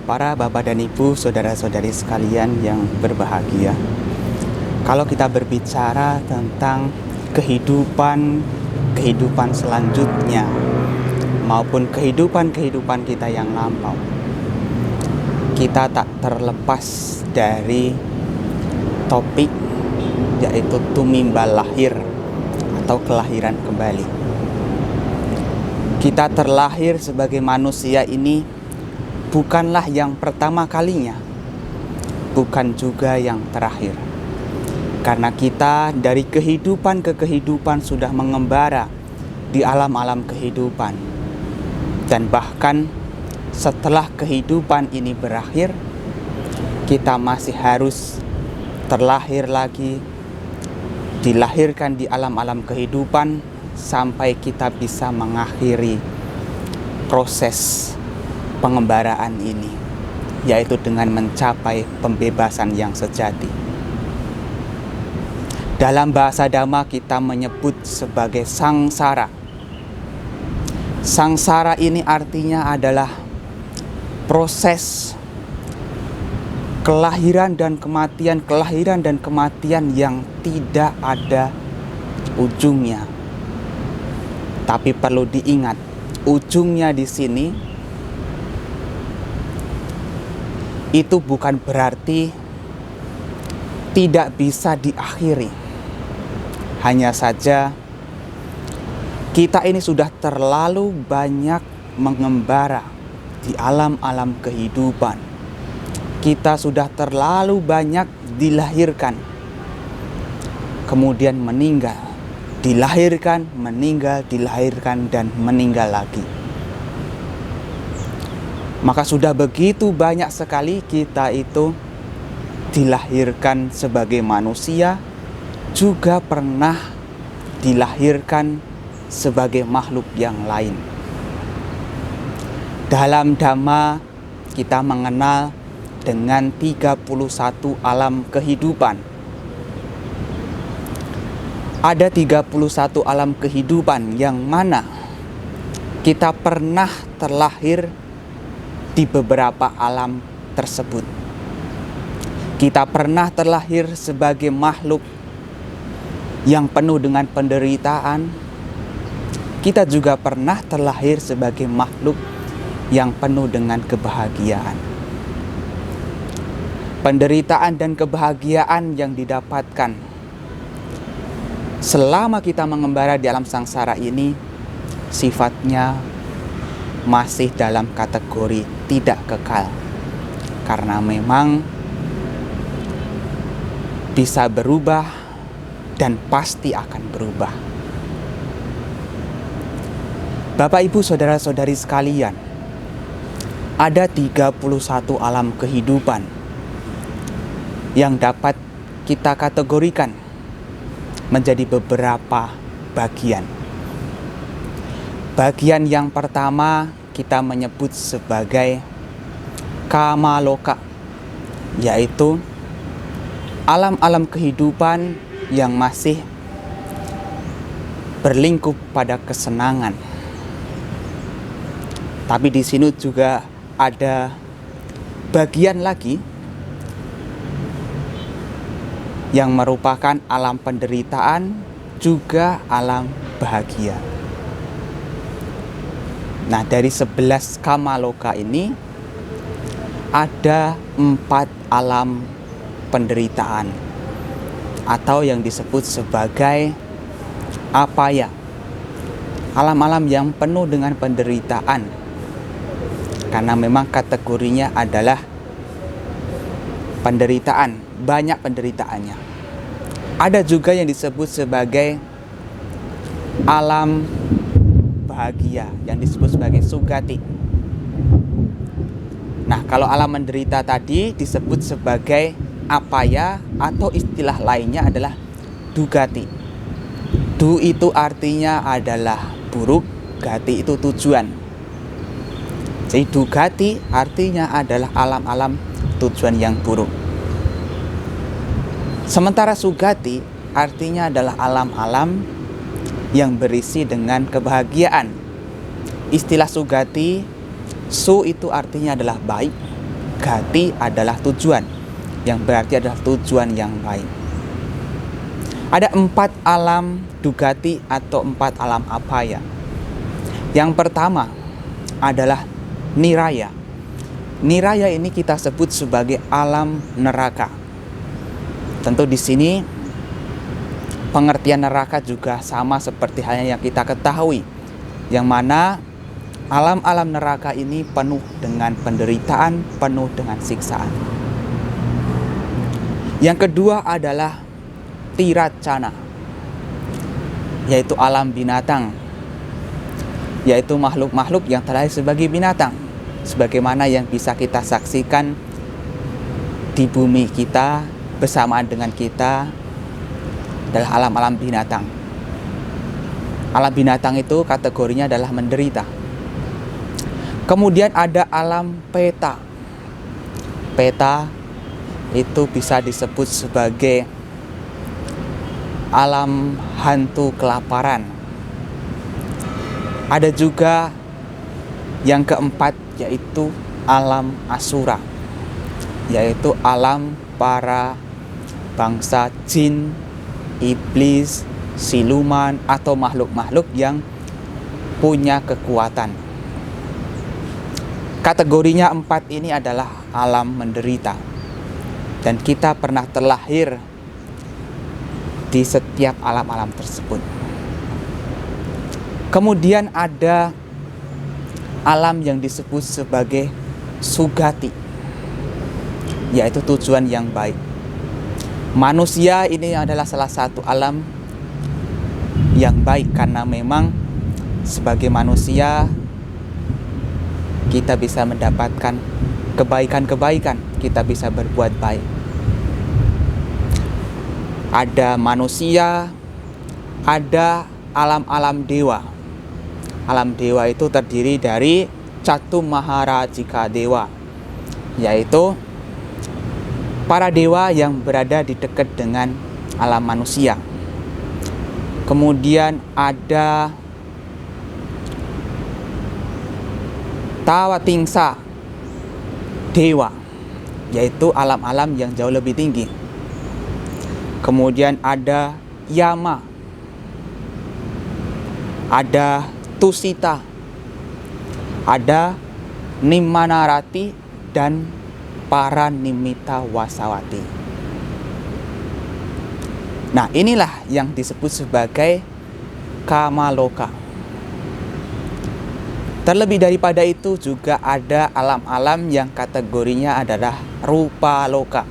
para bapak dan ibu, saudara-saudari sekalian yang berbahagia. Kalau kita berbicara tentang kehidupan selanjutnya maupun kehidupan kita yang lampau, kita tak terlepas dari topik yaitu tumimbal lahir atau kelahiran kembali. Kita terlahir sebagai manusia ini bukanlah yang pertama kalinya, bukan juga yang terakhir. Karena kita dari kehidupan ke kehidupan sudah mengembara di alam-alam kehidupan. Dan bahkan setelah kehidupan ini berakhir, kita masih harus terlahir lagi, dilahirkan di alam-alam kehidupan sampai kita bisa mengakhiri proses pengembaraan ini, yaitu dengan mencapai pembebasan yang sejati. Dalam bahasa Dhamma kita menyebut sebagai sangsara. Sangsara ini artinya adalah proses kelahiran dan kematian yang tidak ada ujungnya. Tapi perlu diingat, ujungnya di sini itu bukan berarti tidak bisa diakhiri. Hanya saja kita ini sudah terlalu banyak mengembara di alam-alam kehidupan. Kita sudah terlalu banyak dilahirkan, kemudian meninggal, dilahirkan, meninggal, dilahirkan, dan meninggal lagi. Maka sudah begitu banyak sekali kita itu dilahirkan sebagai manusia, juga pernah dilahirkan sebagai makhluk yang lain. Dalam Dhamma kita mengenal dengan 31 alam kehidupan. Ada 31 alam kehidupan yang mana kita pernah terlahir di beberapa alam tersebut. Kita pernah terlahir sebagai makhluk yang penuh dengan penderitaan. Kita juga pernah terlahir sebagai makhluk yang penuh dengan kebahagiaan. Penderitaan dan kebahagiaan yang didapatkan selama kita mengembara di alam sangsara ini sifatnya masih dalam kategori tidak kekal, karena memang bisa berubah dan pasti akan berubah. Bapak, Ibu, saudara-saudari sekalian, ada 31 alam kehidupan yang dapat kita kategorikan menjadi beberapa bagian. Bagian yang pertama kita menyebut sebagai kamaloka, yaitu alam-alam kehidupan yang masih berlingkup pada kesenangan. Tapi di sini juga ada bagian lagi yang merupakan alam penderitaan, juga alam bahagia. Nah, dari 11 kamaloka ini ada 4 alam penderitaan atau yang disebut sebagai apaya, alam-alam yang penuh dengan penderitaan, karena memang kategorinya adalah penderitaan, banyak penderitaannya. Ada juga yang disebut sebagai alam bahagia, yang disebut sebagai sugati. Nah, kalau alam menderita tadi disebut sebagai apaya, atau istilah lainnya adalah dugati. Du itu artinya adalah buruk, gati itu tujuan. Jadi dugati artinya adalah alam-alam tujuan yang buruk. Sementara sugati artinya adalah alam-alam yang berisi dengan kebahagiaan. Istilah sugati, su itu artinya adalah baik, gati adalah tujuan, yang berarti adalah tujuan yang baik. Ada 4 alam dugati atau 4 alam apaya. Yang pertama adalah niraya. Niraya ini kita sebut sebagai alam neraka. Tentu di sini pengertian neraka juga sama seperti halnya yang kita ketahui, yang mana alam-alam neraka ini penuh dengan penderitaan, penuh dengan siksaan. Yang kedua adalah tiracana, yaitu alam binatang, yaitu makhluk-makhluk yang terlahir sebagai binatang, sebagaimana yang bisa kita saksikan di bumi kita bersamaan dengan kita adalah alam-alam binatang. Alam binatang itu kategorinya adalah menderita. Kemudian ada alam peta. Peta itu bisa disebut sebagai alam hantu kelaparan. Ada juga yang keempat, yaitu alam asura, yaitu alam para bangsa jin, iblis, siluman, atau makhluk-makhluk yang punya kekuatan. Kategorinya 4 ini adalah alam menderita, dan kita pernah terlahir di setiap alam-alam tersebut. Kemudian ada alam yang disebut sebagai sugati, yaitu tujuan yang baik. Manusia ini adalah salah satu alam yang baik, karena memang sebagai manusia kita bisa mendapatkan kebaikan-kebaikan, kita bisa berbuat baik. Ada manusia, ada alam-alam dewa. Alam dewa itu terdiri dari Catu Maharajika dewa, yaitu para dewa yang berada di dekat dengan alam manusia. Kemudian ada Tawatingsa dewa, yaitu alam-alam yang jauh lebih tinggi. Kemudian ada Yama, ada Tusita, ada Nimanarati, dan para Nimita Wasawati. Nah, inilah yang disebut sebagai Kamaloka. Terlebih daripada itu juga ada alam-alam yang kategorinya adalah Rupa Loka.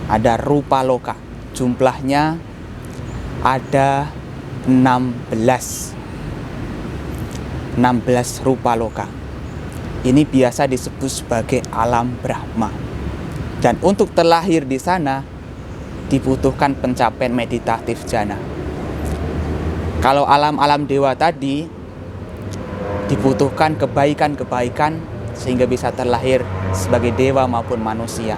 Ada Rupa Loka, jumlahnya ada 16 rupa loka. Ini biasa disebut sebagai alam Brahma. Dan untuk terlahir di sana dibutuhkan pencapaian meditatif jana. Kalau alam-alam dewa tadi dibutuhkan kebaikan-kebaikan sehingga bisa terlahir sebagai dewa maupun manusia.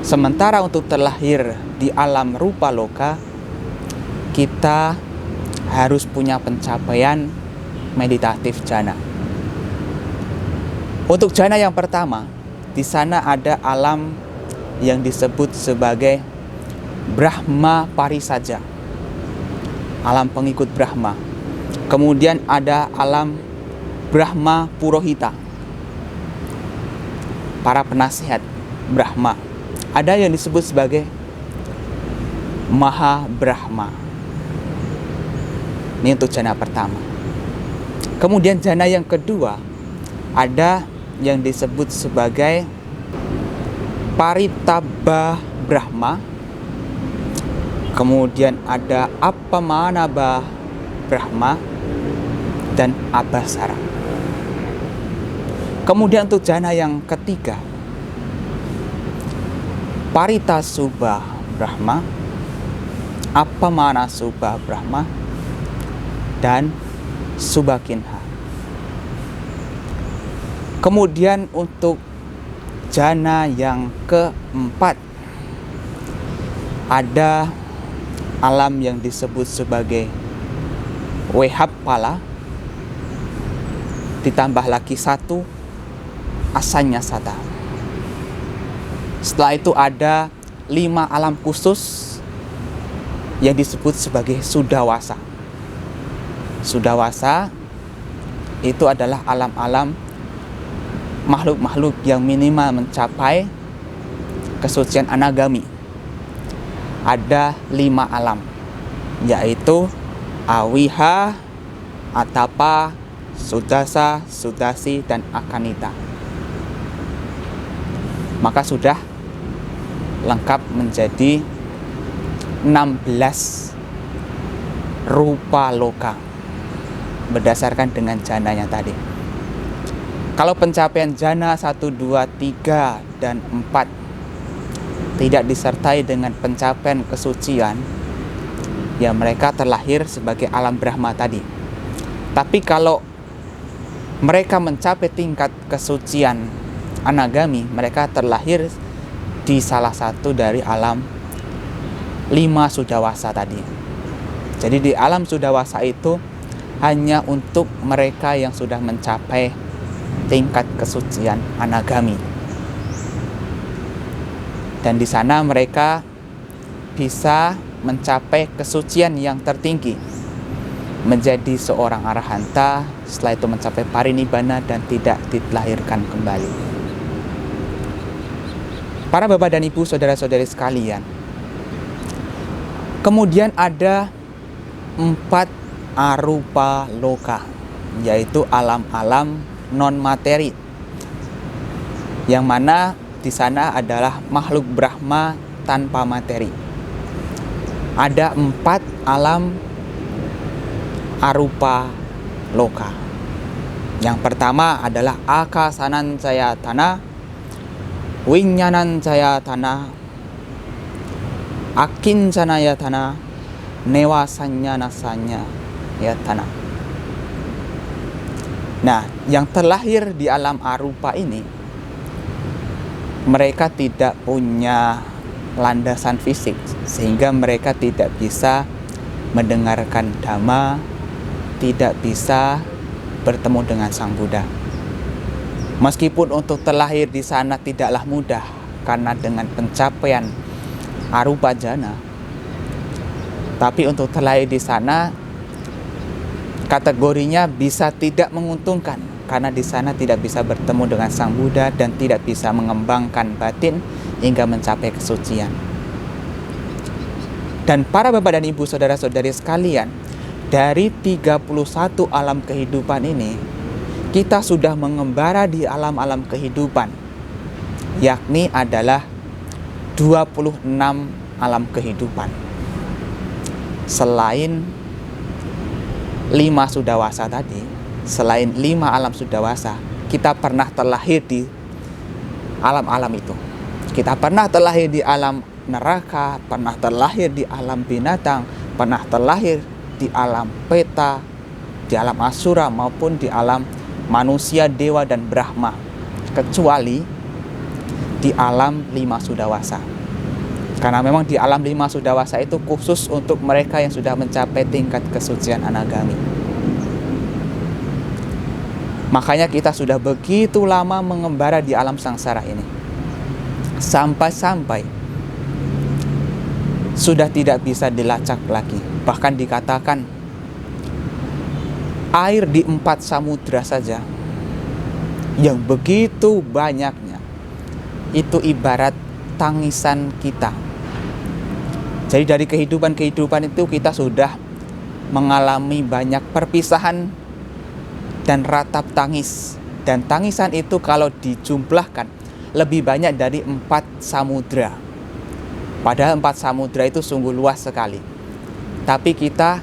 Sementara untuk terlahir di alam rupa loka, kita harus punya pencapaian meditatif jana. Untuk jana yang pertama, di sana ada alam yang disebut sebagai Brahma Parisaja, alam pengikut Brahma. Kemudian ada alam Brahma Purohita, para penasihat Brahma. Ada yang disebut sebagai Maha Brahma. Ini untuk jana pertama. Kemudian jana yang kedua, ada yang disebut sebagai Paritaba Brahma. Kemudian ada Apamanaba Brahma dan Abasara. Kemudian untuk jana yang ketiga, Paritasubha Brahma, Apamanasubha Brahma, dan Subakinha. Kemudian untuk jana yang keempat, ada alam yang disebut sebagai Wehappala, ditambah lagi 1 Asanyasata. Setelah itu ada 5 alam khusus yang disebut sebagai Sudawasa. Sudawasa itu adalah alam-alam makhluk-makhluk yang minimal mencapai kesucian anagami. Ada 5 alam, yaitu Awiha, Atapa, Sudasa, Sudasi, dan Akanita. Maka sudah lengkap menjadi 16 rupa loka berdasarkan dengan jananya tadi. Kalau pencapaian jana 1, 2, 3, dan 4 tidak disertai dengan pencapaian kesucian, ya mereka terlahir sebagai alam Brahma tadi. Tapi kalau mereka mencapai tingkat kesucian anagami, mereka terlahir di salah satu dari alam 5 Sudawasa tadi. Jadi di alam Sudawasa itu hanya untuk mereka yang sudah mencapai tingkat kesucian anagami. Dan di sana mereka bisa mencapai kesucian yang tertinggi, menjadi seorang arahanta, setelah itu mencapai parinibbana dan tidak dilahirkan kembali. Para bapak dan ibu, saudara-saudari sekalian, kemudian ada 4 arupa loka, yaitu alam-alam non-materi, yang mana di sana adalah makhluk Brahma tanpa materi. Ada 4 alam arupa loka. Yang pertama adalah Akasanancayatana, Winyanancayatana, Akincanayatana, Newasanyanasanyayatana. Nah, yang terlahir di alam arupa ini, mereka tidak punya landasan fisik, sehingga mereka tidak bisa mendengarkan Dhamma, tidak bisa bertemu dengan Sang Buddha. Meskipun untuk terlahir di sana tidaklah mudah, karena dengan pencapaian arupa jana, tapi untuk terlahir di sana kategorinya bisa tidak menguntungkan, karena di sana tidak bisa bertemu dengan Sang Buddha dan tidak bisa mengembangkan batin hingga mencapai kesucian. Dan para bapak dan ibu, saudara-saudari sekalian, dari 31 alam kehidupan ini, kita sudah mengembara di alam-alam kehidupan, yakni adalah 26 alam kehidupan. Selain 5 Sudawasa tadi, selain 5 alam Sudawasa, kita pernah terlahir di alam-alam itu. Kita pernah terlahir di alam neraka, pernah terlahir di alam binatang, pernah terlahir di alam peta, di alam asura, maupun di alam manusia, dewa, dan Brahma, kecuali di alam 5 Sudawasa. Karena memang di alam 5 Sudawasa itu khusus untuk mereka yang sudah mencapai tingkat kesucian anagami. Makanya kita sudah begitu lama mengembara di alam sangsara ini, sampai-sampai sudah tidak bisa dilacak lagi. Bahkan dikatakan air di 4 samudra saja yang begitu banyaknya itu ibarat tangisan kita. Jadi dari kehidupan-kehidupan itu kita sudah mengalami banyak perpisahan dan ratap tangis. Dan tangisan itu kalau dijumlahkan lebih banyak dari 4 samudra. Padahal 4 samudra itu sungguh luas sekali. Tapi kita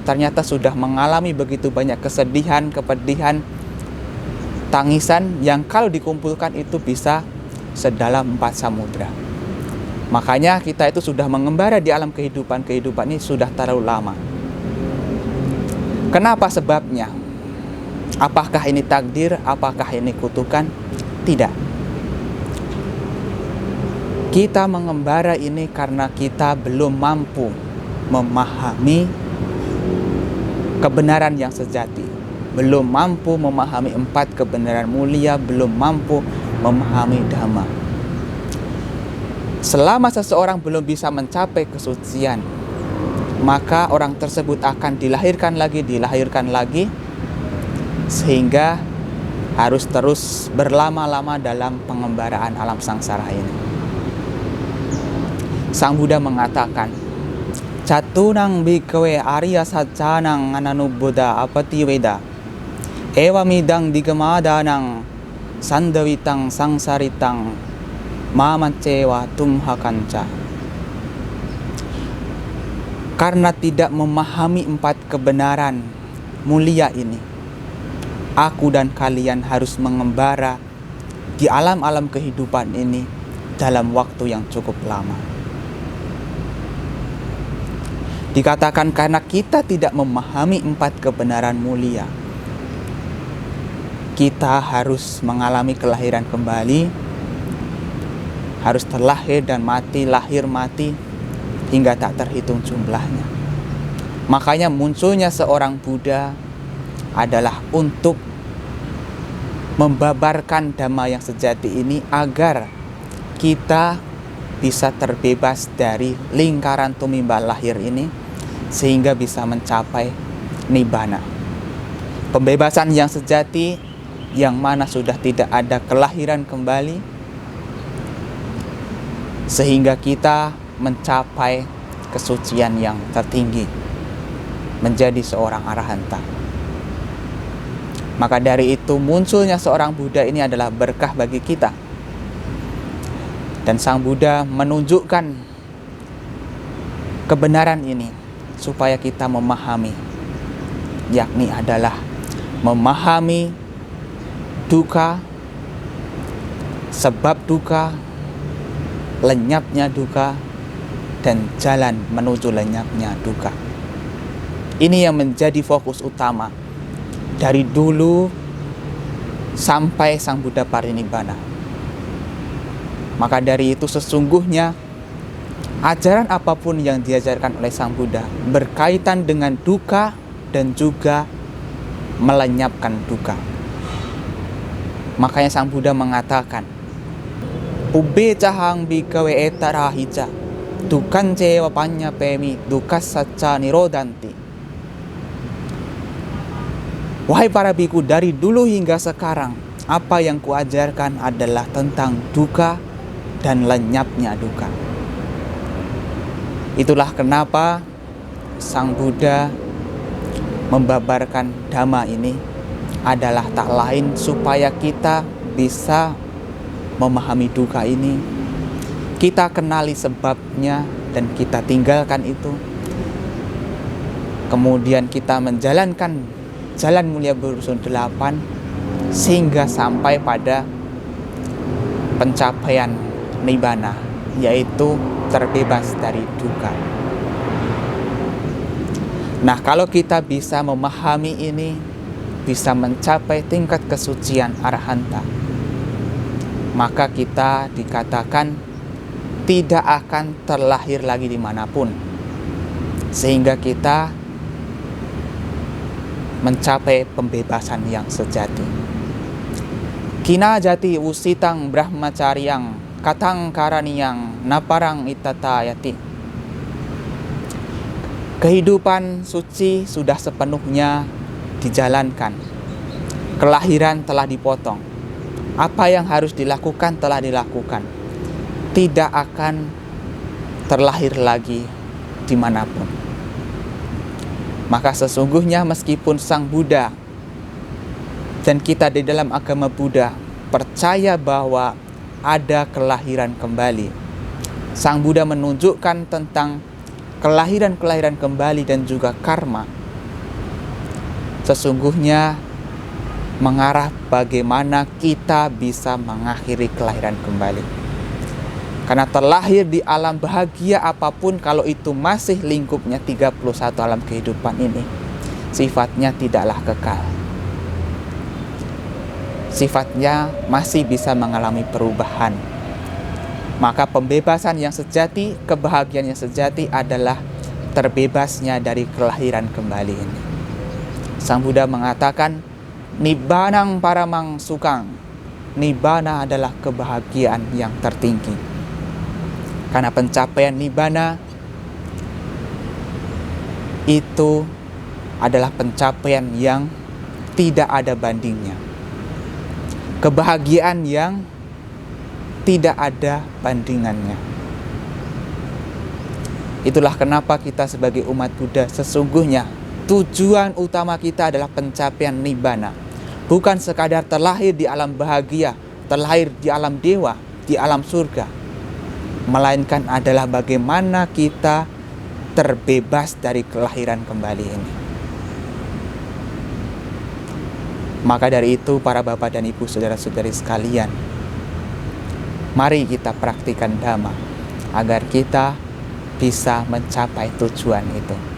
ternyata sudah mengalami begitu banyak kesedihan, kepedihan, tangisan yang kalau dikumpulkan itu bisa sedalam 4 samudra. Makanya kita itu sudah mengembara di alam kehidupan ini sudah terlalu lama. Kenapa sebabnya? Apakah ini takdir? Apakah ini kutukan? Tidak. Kita mengembara ini karena kita belum mampu memahami kebenaran yang sejati, belum mampu memahami 4 kebenaran mulia, belum mampu memahami Dhamma. Selama seseorang belum bisa mencapai kesucian, maka orang tersebut akan dilahirkan lagi, sehingga harus terus berlama-lama dalam pengembaraan alam sangsara ini. Sang Buddha mengatakan, Catunang bhikkhave arya sajjanang ananubbodha apati veda ewamidang digamadanang sandavitang sangsaritang mamacewa tumhakanca. Karena tidak memahami 4 kebenaran mulia ini, aku dan kalian harus mengembara di alam-alam kehidupan ini dalam waktu yang cukup lama. Dikatakan karena kita tidak memahami 4 kebenaran mulia, kita harus mengalami kelahiran kembali, harus terlahir dan mati, lahir mati, hingga tak terhitung jumlahnya. Makanya munculnya seorang Buddha adalah untuk membabarkan Dhamma yang sejati ini agar kita bisa terbebas dari lingkaran tumimbal lahir ini, sehingga bisa mencapai Nibbana. Pembebasan yang sejati yang mana sudah tidak ada kelahiran kembali, sehingga kita mencapai kesucian yang tertinggi, menjadi seorang arahanta. Maka dari itu munculnya seorang Buddha ini adalah berkah bagi kita. Dan Sang Buddha menunjukkan kebenaran ini supaya kita memahami, yakni adalah memahami duka, sebab duka, lenyapnya duka, dan jalan menuju lenyapnya duka. Ini yang menjadi fokus utama dari dulu sampai Sang Buddha parinibbana. Maka dari itu sesungguhnya ajaran apapun yang diajarkan oleh Sang Buddha berkaitan dengan duka dan juga melenyapkan duka. Makanya Sang Buddha mengatakan, Ubbe cahang bhikkhave etarahica dukan cewa panya pemi dukas saca nirodanti. Wahai para biku, dari dulu hingga sekarang apa yang kuajarkan adalah tentang duka dan lenyapnya duka. Itulah kenapa Sang Buddha membabarkan Dhamma ini adalah tak lain supaya kita bisa memahami duka ini, kita kenali sebabnya dan kita tinggalkan itu. Kemudian kita menjalankan jalan mulia berusun 8 sehingga sampai pada pencapaian Nibbana, yaitu terbebas dari duka. Nah, kalau kita bisa memahami ini, bisa mencapai tingkat kesucian arahanta, maka kita dikatakan tidak akan terlahir lagi dimanapun, sehingga kita mencapai pembebasan yang sejati. Kina jati usitang brahmacaryang katang karaniyang naparang itatayati. Kehidupan suci sudah sepenuhnya dijalankan. Kelahiran telah dipotong. Apa yang harus dilakukan telah dilakukan. Tidak akan terlahir lagi dimanapun. Maka sesungguhnya meskipun Sang Buddha dan kita di dalam agama Buddha percaya bahwa ada kelahiran kembali, Sang Buddha menunjukkan tentang kelahiran-kelahiran kembali dan juga karma, sesungguhnya mengarah bagaimana kita bisa mengakhiri kelahiran kembali. Karena terlahir di alam bahagia apapun, kalau itu masih lingkupnya 31 alam kehidupan ini, sifatnya tidaklah kekal. Sifatnya masih bisa mengalami perubahan. Maka pembebasan yang sejati, kebahagiaan yang sejati adalah terbebasnya dari kelahiran kembali ini. Sang Buddha mengatakan, Nibbanang paramang sukang. Nibbana adalah kebahagiaan yang tertinggi. Karena pencapaian nibbana itu adalah pencapaian yang tidak ada bandingnya. Kebahagiaan yang tidak ada bandingannya. Itulah kenapa kita sebagai umat Buddha sesungguhnya tujuan utama kita adalah pencapaian nibbana. Bukan sekadar terlahir di alam bahagia, terlahir di alam dewa, di alam surga. Melainkan adalah bagaimana kita terbebas dari kelahiran kembali ini. Maka dari itu para bapak dan ibu saudara-saudari sekalian, mari kita praktikkan Dhamma agar kita bisa mencapai tujuan itu.